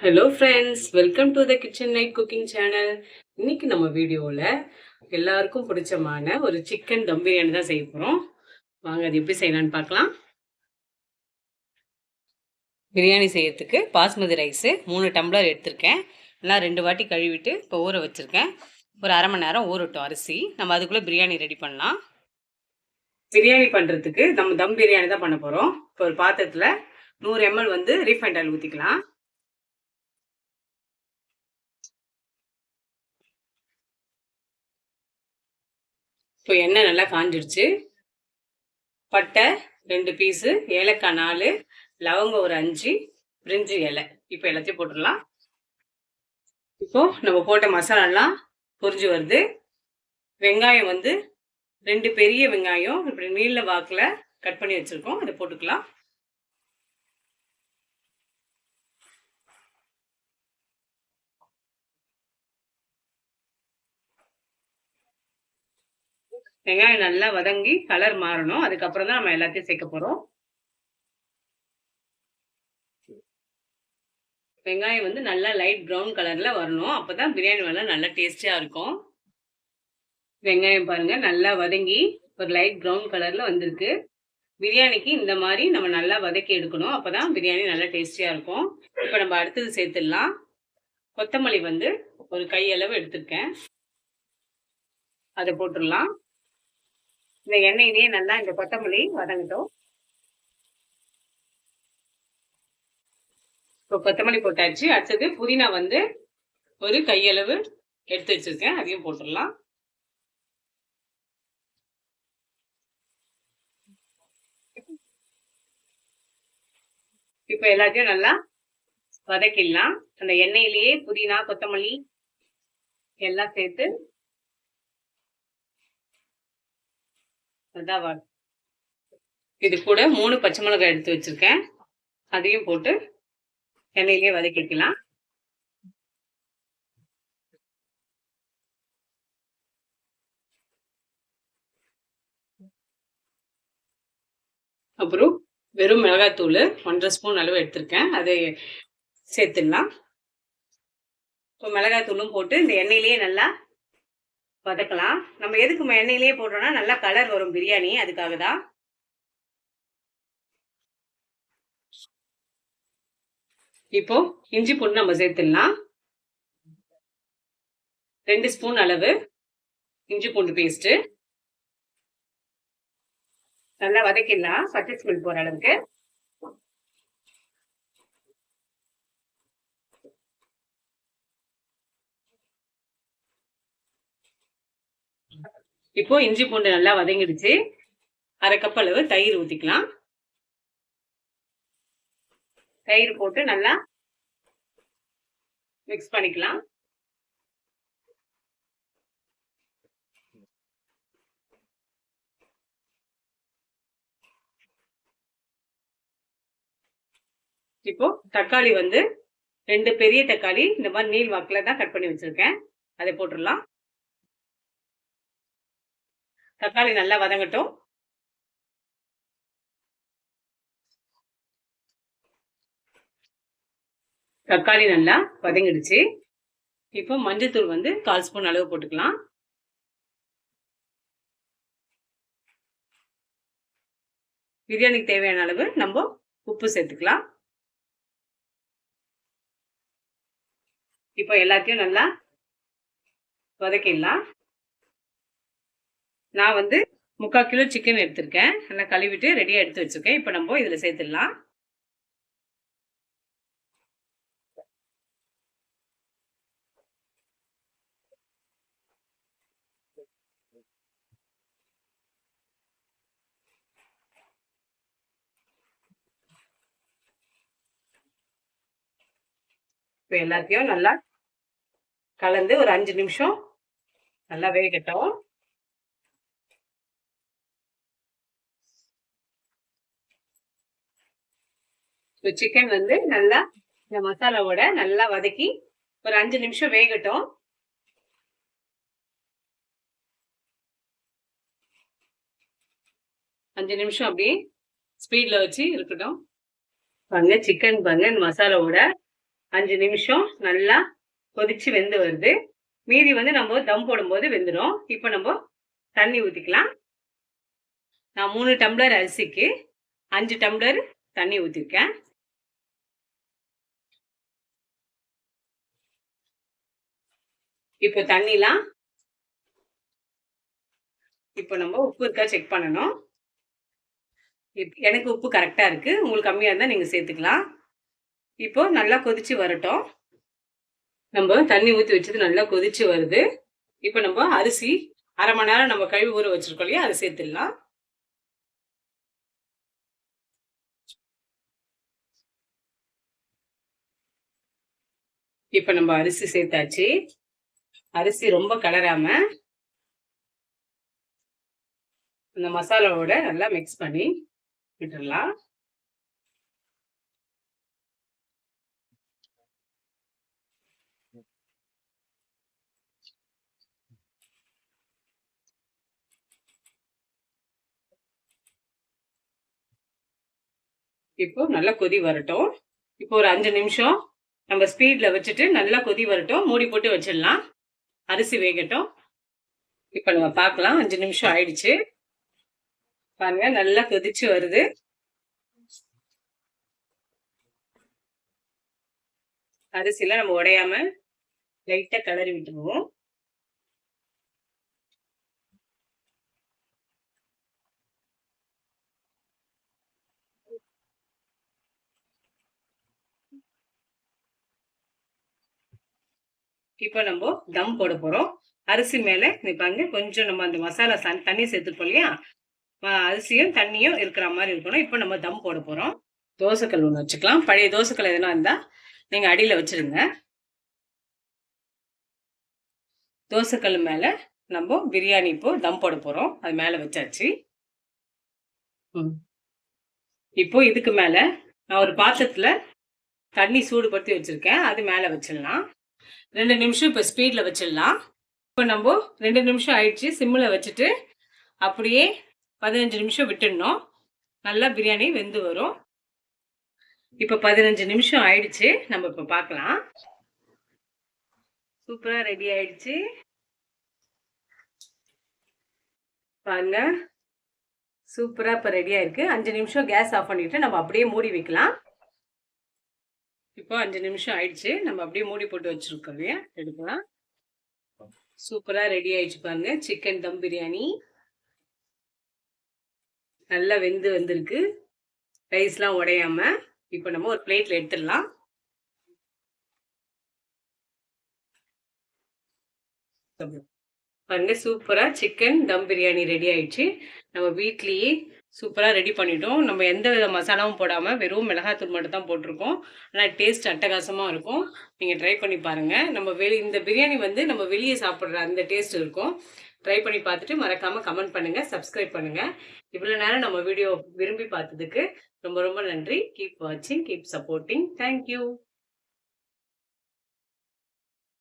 Hello friends, welcome to the kitchen night cooking channel. இன்னைக்கு நம்ம வீடியோவில் எல்லாருக்கும் பிடிச்சமான ஒரு சிக்கன் தம் பிரியாணி தான் செய்ய போகிறோம். வாங்க அது எப்படி செய்யலான்னு பார்க்கலாம். பிரியாணி செய்யறதுக்கு பாஸ்மதி ரைஸு 3 டம்ளர் எடுத்திருக்கேன். நல்லா 2 வாட்டி கழுவிட்டு இப்போ ஊற வச்சுருக்கேன். ஒரு அரை மணி நேரம் ஊறட்டும் அரிசி. நம்ம அதுக்குள்ளே பிரியாணி ரெடி பண்ணலாம். பிரியாணி பண்ணுறதுக்கு நம்ம தம் பிரியாணி தான் பண்ண போகிறோம். இப்போ ஒரு பாத்திரத்தில் 100 ml ரீஃபைண்ட் ஆயில் ஊற்றிக்கலாம். இப்போ எண்ணெய் நல்லா காஞ்சிடுச்சு. பட்டை 2 பீஸு, ஏலக்காய் 4, லவங்கம் ஒரு 5, பிரிஞ்சி இலை. இப்போ எல்லாத்தையும் போட்டுடலாம். இப்போ நம்ம போட்ட மசாலாலாம் பொரிஞ்சு வருது. வெங்காயம் 2 பெரிய வெங்காயம் இப்படி நீள வாக்கில் கட் பண்ணி வச்சிருக்கோம். அதை போட்டுக்கலாம். வெங்காயம் நல்லா வதங்கி கலர் மாறணும். அதுக்கப்புறம் தான் நம்ம எல்லாத்தையும் சேர்க்க போறோம். வெங்காயம் நல்லா லைட் ப்ரௌன் கலர்ல வரணும். அப்பதான் பிரியாணி நல்லா டேஸ்டியா இருக்கும். வெங்காயம் பாருங்க நல்லா வதங்கி ஒரு லைட் ப்ரௌன் கலர்ல வந்திருக்கு. பிரியாணிக்கு இந்த மாதிரி நம்ம நல்லா வதக்கி எடுக்கணும். அப்பதான் பிரியாணி நல்லா டேஸ்டியா இருக்கும். இப்போ நம்ம அடுத்தது சேர்த்துடலாம். கொத்தமல்லி ஒரு கையளவு எடுத்திருக்கேன். அதை போட்டுடலாம். இந்த எண்ணெயிலேயே நல்லா இந்த கொத்தமல்லி வதங்கட்டும். இப்போ கொத்தமல்லி போட்டாச்சு. அடுத்தது புதினா ஒரு கையளவு எடுத்து வச்சிருக்கேன். அதையும் போட்டுடலாம். இப்போ எல்லாத்தையும் நல்லா வதக்கிடலாம். அந்த எண்ணெயிலேயே புதினா கொத்தமல்லி எல்லாம் சேர்த்து அதான் இது கூட 3 பச்சை மிளகாய் எடுத்து வச்சிருக்கேன். அதையும் போட்டு எண்ணெயிலேயே வதக்கிக்கலாம். அப்புறம் வெறும் மிளகாய்த்தூள் 1.5 ஸ்பூன் அளவு எடுத்திருக்கேன். அதை சேர்த்துடலாம். இப்போ மிளகாய்த்தூளும் போட்டு இந்த எண்ணெயிலேயே நல்லா வதக்கலாம். நம்ம எதுக்கு எண்ணெயிலேயே போடுறோம்னா நல்லா கலர் வரும் பிரியாணி, அதுக்காக தான். இப்போ இஞ்சி பூண்டு நம்ம சேர்த்துடலாம். 2 ஸ்பூன் அளவு இஞ்சி பூண்டு பேஸ்ட் நல்லா வதக்கிடலாம். பச்சை ஸ்மெல் போற அளவுக்கு. இப்போ இஞ்சி பூண்டு நல்லா வதங்கிடுச்சு. 1/2 கப் அளவு தயிர் ஊத்திக்கலாம். தயிர் போட்டு நல்லா மிக்ஸ் பண்ணிக்கலாம். இப்போ தக்காளி 2 பெரிய தக்காளி இந்த மாதிரி நீள் வாக்குல தான் கட் பண்ணி வச்சிருக்கேன். அதை போட்டுடலாம். தக்காளி நல்லா வதங்கட்டும். தக்காளி நல்லா வதங்கிடுச்சு. இப்போ மஞ்சள்தூள் 1/4 ஸ்பூன் அளவு போட்டுக்கலாம். பிரியாணிக்கு தேவையான அளவு நம்ம உப்பு சேர்த்துக்கலாம். இப்போ எல்லாத்தையும் நல்லா வதக்கிடலாம். நான் 3/4 கிலோ சிக்கன் எடுத்திருக்கேன். நல்லா கழுவிட்டு ரெடியா எடுத்து வச்சிருக்கேன். இப்போ நம்ம இதுல சேர்த்துடலாம். இப்போ எல்லாத்தையும் நல்லா கலந்து ஒரு 5 நிமிஷம் நல்லா வேகட்டும். சிக்கன் நல்லா இந்த மசாலாவோட நல்லா வதக்கி ஒரு 5 நிமிஷம் வேகட்டும். அஞ்சு நிமிஷம் அப்படியே ஸ்பீட்ல வச்சு இருக்கட்டும். பாருங்க சிக்கன் பாருங்க இந்த மசாலாவோட 5 நிமிஷம் நல்லா கொதிச்சு வெந்து வருது. மீதி வந்து நம்ம தம் போடும்போது வெந்துடும். இப்போ நம்ம தண்ணி ஊற்றிக்கலாம். நான் 3 டம்ளர் அரிசிக்கு 5 டம்ளர் தண்ணி ஊற்றிருக்கேன். இப்போ தண்ணிலாம் இப்போ நம்ம உப்பு இருக்கா செக் பண்ணணும். எனக்கு உப்பு கரெக்டாக இருக்குது. உங்களுக்கு கம்மியாக இருந்தால் நீங்கள் சேர்த்துக்கலாம். இப்போ நல்லா கொதிச்சு வரட்டும். நம்ம தண்ணி ஊற்றி வச்சது நல்லா கொதிச்சு வருது. இப்போ நம்ம அரிசி அரை மணி நேரம் நம்ம கழுவி ஊற வச்சிருக்கோம் இல்லையா, அதை சேர்த்துடலாம். இப்போ நம்ம அரிசி சேர்த்தாச்சு. அரிசி ரொம்ப கலராம இந்த மசாலாவோட நல்லா மிக்ஸ் பண்ணி விட்டுடலாம். இப்போ நல்லா கொதி வரட்டும். இப்போ ஒரு 5 நிமிஷம் நம்ம ஸ்பீட்ல வச்சுட்டு நல்லா கொதி வரட்டும். மூடி போட்டு வச்சிடலாம். அரிசி வேகட்டும். இப்போ நம்ம பார்க்கலாம். 5 நிமிஷம் ஆயிடுச்சு. பாருங்க நல்லா கொதிச்சு வருது. அரிசியில நம்ம உடையாம லைட்டா கிளறி விட்டுருவோம். இப்போ நம்ம தம் போட போறோம். அரிசி மேல பாருங்க கொஞ்சம் நம்ம அந்த மசாலா தண்ணி சேர்த்துப்போம் இல்லையா, அரிசியும் தண்ணியும் இருக்கிற மாதிரி இருக்கணும். இப்போ நம்ம தம் போட போறோம். தோசைக்கல் ஒன்று வச்சுக்கலாம். பழைய தோசைக்கல் எதுனா இருந்தா நீங்க அடியில வச்சிருங்க. தோசைக்கல் மேல நம்ம பிரியாணி இப்போ தம் போட போறோம். அது மேல வச்சாச்சு. இப்போ இதுக்கு மேல நான் ஒரு பாத்திரத்துல தண்ணி சூடுபடுத்தி வச்சிருக்கேன். அது மேல வச்சிடலாம். 2 நிமிஷம் இப்போ ஸ்பீட்ல வச்சிடலாம். இப்போ நம்ம 2 நிமிஷம் ஆயிடுச்சு. சிம்மில் வச்சுட்டு அப்படியே 15 நிமிஷம் விட்டுடணும். நல்லா பிரியாணி வெந்து வரும். இப்போ 15 நிமிஷம் ஆயிடுச்சு. நம்ம இப்போ பார்க்கலாம். சூப்பரா ரெடி ஆயிடுச்சு. பாருங்க சூப்பரா இப்போ ரெடியா இருக்கு. 5 நிமிஷம் கேஸ் ஆஃப் பண்ணிட்டு நம்ம அப்படியே மூடி வைக்கலாம். இப்போ 5 நிமிஷம் ஆயிடுச்சு. நம்ம அப்படியே மூடி போட்டு வச்சிருக்கோம் இல்லையா, எடுக்கலாம். சூப்பரா ரெடி ஆயிடுச்சு பாருங்க. சிக்கன் தம் பிரியாணி நல்லா வெந்து வந்திருக்கு. ரைஸ்லாம் உடையாம. இப்போ நம்ம ஒரு பிளேட்ல எடுத்துடலாம். பாருங்க சூப்பரா சிக்கன் தம் பிரியாணி ரெடி ஆயிடுச்சு. நம்ம வீட்லயே சூப்பரா ரெடி பண்ணிட்டோம். நம்ம எந்த வித மசாலாவும் போடாம வெறும் மிளகாத்தூள் மட்டும் தான் போட்டிருக்கோம். ஆனால் டேஸ்ட் அட்டகாசமா இருக்கும். நீங்க ட்ரை பண்ணி பாருங்க. நம்ம இந்த பிரியாணி வந்து நம்ம வெளியே சாப்பிட்ற அந்த டேஸ்ட் இருக்கும். ட்ரை பண்ணி பார்த்துட்டு மறக்காம கமெண்ட் பண்ணுங்க, சப்ஸ்கிரைப் பண்ணுங்க. இவ்வளவு நேரம் நம்ம வீடியோ விரும்பி பார்த்ததுக்கு ரொம்ப ரொம்ப நன்றி. கீப் வாட்சிங், கீப் சப்போர்ட்டிங். தேங்க்யூ.